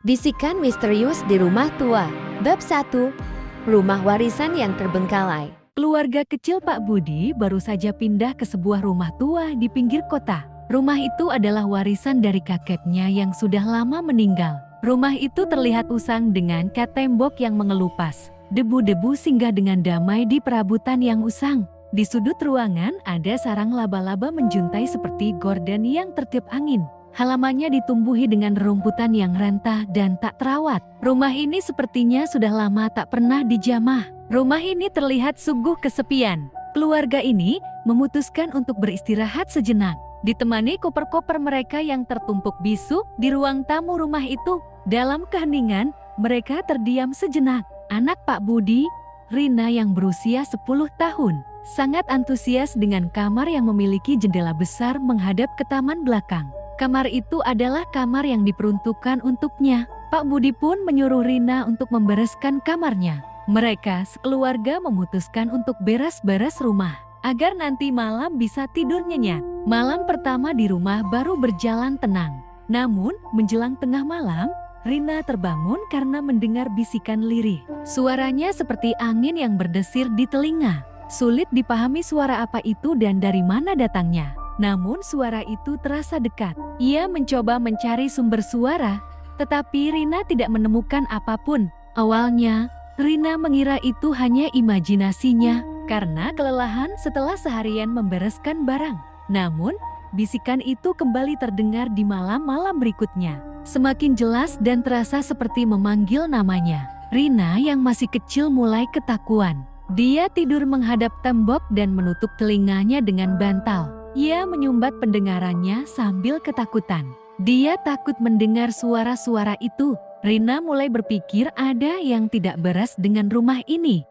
Bisikan misterius di rumah tua. Bab 1. Rumah warisan yang terbengkalai. Keluarga kecil Pak Budi baru saja pindah ke sebuah rumah tua di pinggir kota. Rumah itu adalah warisan dari kakeknya yang sudah lama meninggal. Rumah itu terlihat usang dengan cat tembok yang mengelupas. Debu-debu singgah dengan damai di perabotan yang usang. Di sudut ruangan ada sarang laba-laba menjuntai seperti gorden yang tertiup angin. Halamannya ditumbuhi dengan rumputan yang rentah dan tak terawat. Rumah ini sepertinya sudah lama tak pernah dijamah. Rumah ini terlihat sungguh kesepian. Keluarga ini memutuskan untuk beristirahat sejenak. Ditemani koper-koper mereka yang tertumpuk bisu di ruang tamu rumah itu. Dalam keheningan, mereka terdiam sejenak. Anak Pak Budi, Rina yang berusia 10 tahun, sangat antusias dengan kamar yang memiliki jendela besar menghadap ke taman belakang. Kamar itu adalah kamar yang diperuntukkan untuknya. Pak Budi pun menyuruh Rina untuk membereskan kamarnya. Mereka sekeluarga memutuskan untuk beres-beres rumah, agar nanti malam bisa tidur nyenyak. Malam pertama di rumah baru berjalan tenang. Namun, menjelang tengah malam, Rina terbangun karena mendengar bisikan lirih. Suaranya seperti angin yang berdesir di telinga. Sulit dipahami suara apa itu dan dari mana datangnya. Namun suara itu terasa dekat. Ia mencoba mencari sumber suara, tetapi Rina tidak menemukan apapun. Awalnya, Rina mengira itu hanya imajinasinya karena kelelahan setelah seharian membereskan barang. Namun, bisikan itu kembali terdengar di malam-malam berikutnya. Semakin jelas dan terasa seperti memanggil namanya. Rina yang masih kecil mulai ketakuan. Dia tidur menghadap tembok dan menutup telinganya dengan bantal. Ia menyumbat pendengarannya sambil ketakutan. Dia takut mendengar suara-suara itu. Rina mulai berpikir ada yang tidak beres dengan rumah ini.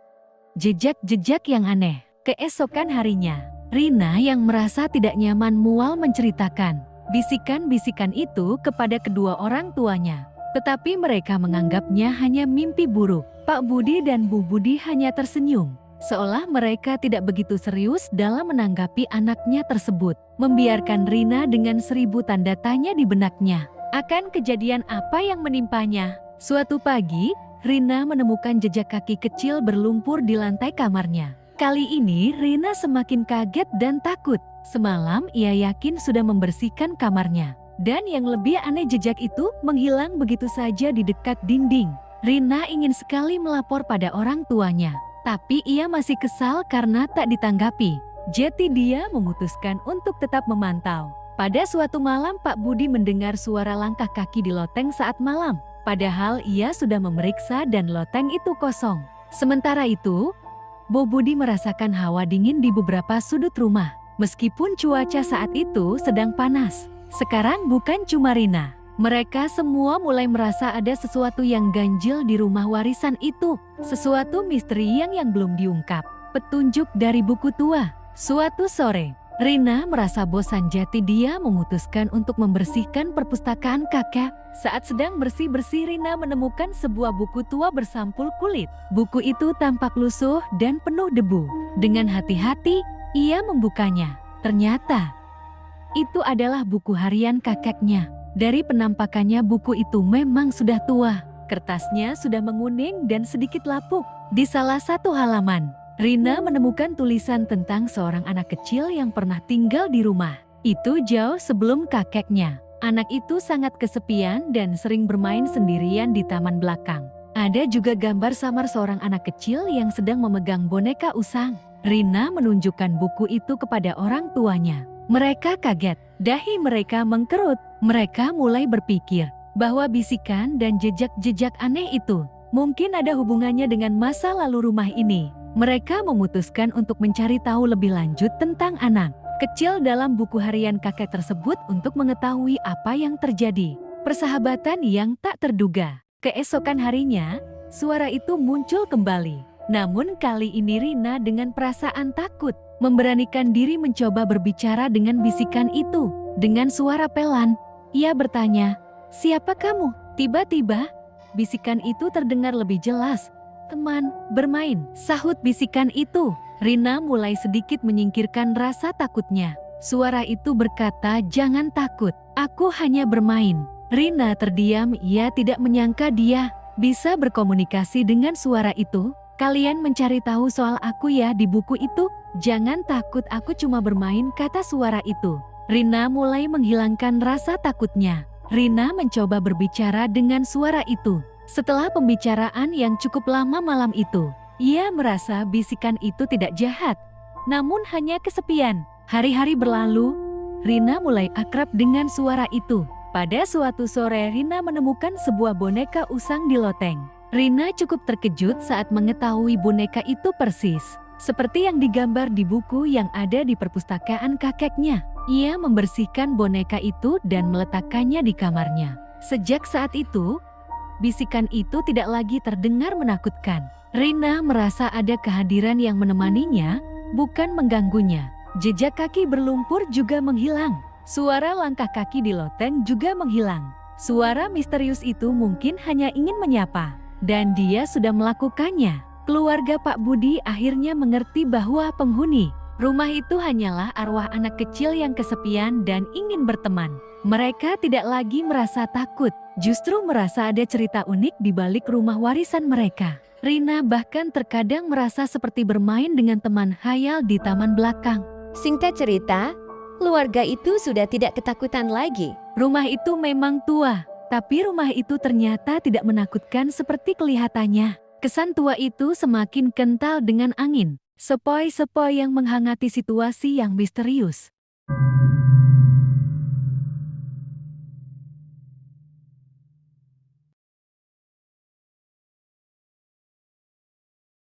Jejak-jejak yang aneh. Keesokan harinya, Rina yang merasa tidak nyaman mual menceritakan bisikan-bisikan itu kepada kedua orang tuanya. Tetapi mereka menganggapnya hanya mimpi buruk. Pak Budi dan Bu Budi hanya tersenyum, seolah mereka tidak begitu serius dalam menanggapi anaknya tersebut. Membiarkan Rina dengan 1000 tanda tanya di benaknya. Akan kejadian apa yang menimpanya? Suatu pagi, Rina menemukan jejak kaki kecil berlumpur di lantai kamarnya. Kali ini Rina semakin kaget dan takut. Semalam ia yakin sudah membersihkan kamarnya. Dan yang lebih aneh, jejak itu menghilang begitu saja di dekat dinding. Rina ingin sekali melapor pada orang tuanya. Tapi ia masih kesal karena tak ditanggapi. Jadi dia memutuskan untuk tetap memantau. Pada suatu malam Pak Budi mendengar suara langkah kaki di loteng saat malam. Padahal ia sudah memeriksa dan loteng itu kosong. Sementara itu, Bu Budi merasakan hawa dingin di beberapa sudut rumah. Meskipun cuaca saat itu sedang panas. Sekarang bukan cuma Rina. Mereka semua mulai merasa ada sesuatu yang ganjil di rumah warisan itu. Sesuatu misteri yang belum diungkap. Petunjuk dari buku tua. Suatu sore, Rina merasa bosan, jadi dia memutuskan untuk membersihkan perpustakaan kakek. Saat sedang bersih-bersih, Rina menemukan sebuah buku tua bersampul kulit. Buku itu tampak lusuh dan penuh debu. Dengan hati-hati, ia membukanya. Ternyata, itu adalah buku harian kakeknya. Dari penampakannya buku itu memang sudah tua. Kertasnya sudah menguning dan sedikit lapuk. Di salah satu halaman, Rina menemukan tulisan tentang seorang anak kecil yang pernah tinggal di rumah. Itu jauh sebelum kakeknya. Anak itu sangat kesepian dan sering bermain sendirian di taman belakang. Ada juga gambar samar seorang anak kecil yang sedang memegang boneka usang. Rina menunjukkan buku itu kepada orang tuanya. Mereka kaget, dahi mereka mengkerut. Mereka mulai berpikir bahwa bisikan dan jejak-jejak aneh itu mungkin ada hubungannya dengan masa lalu rumah ini. Mereka memutuskan untuk mencari tahu lebih lanjut tentang anak kecil dalam buku harian kakek tersebut untuk mengetahui apa yang terjadi. Persahabatan yang tak terduga. Keesokan harinya, suara itu muncul kembali. Namun kali ini Rina dengan perasaan takut memberanikan diri mencoba berbicara dengan bisikan itu. Dengan suara pelan, ia bertanya, "Siapa kamu?" Tiba-tiba, bisikan itu terdengar lebih jelas. "Teman bermain," sahut bisikan itu. Rina mulai sedikit menyingkirkan rasa takutnya. Suara itu berkata, "Jangan takut, aku hanya bermain." Rina terdiam, ia tidak menyangka dia bisa berkomunikasi dengan suara itu. Kalian mencari tahu soal aku ya di buku itu? Jangan takut, aku cuma bermain, kata suara itu. Rina mulai menghilangkan rasa takutnya. Rina mencoba berbicara dengan suara itu. Setelah pembicaraan yang cukup lama malam itu, ia merasa bisikan itu tidak jahat, namun hanya kesepian. Hari-hari berlalu, Rina mulai akrab dengan suara itu. Pada suatu sore, Rina menemukan sebuah boneka usang di loteng. Rina cukup terkejut saat mengetahui boneka itu persis seperti yang digambar di buku yang ada di perpustakaan kakeknya. Ia membersihkan boneka itu dan meletakkannya di kamarnya. Sejak saat itu, bisikan itu tidak lagi terdengar menakutkan. Rina merasa ada kehadiran yang menemaninya, bukan mengganggunya. Jejak kaki berlumpur juga menghilang. Suara langkah kaki di loteng juga menghilang. Suara misterius itu mungkin hanya ingin menyapa, dan dia sudah melakukannya. Keluarga Pak Budi akhirnya mengerti bahwa penghuni rumah itu hanyalah arwah anak kecil yang kesepian dan ingin berteman. Mereka tidak lagi merasa takut, justru merasa ada cerita unik di balik rumah warisan mereka. Rina bahkan terkadang merasa seperti bermain dengan teman khayal di taman belakang. Singkat cerita, keluarga itu sudah tidak ketakutan lagi. Rumah itu memang tua, tapi rumah itu ternyata tidak menakutkan seperti kelihatannya. Kesan tua itu semakin kental dengan angin, sepoi-sepoi yang menghangati situasi yang misterius.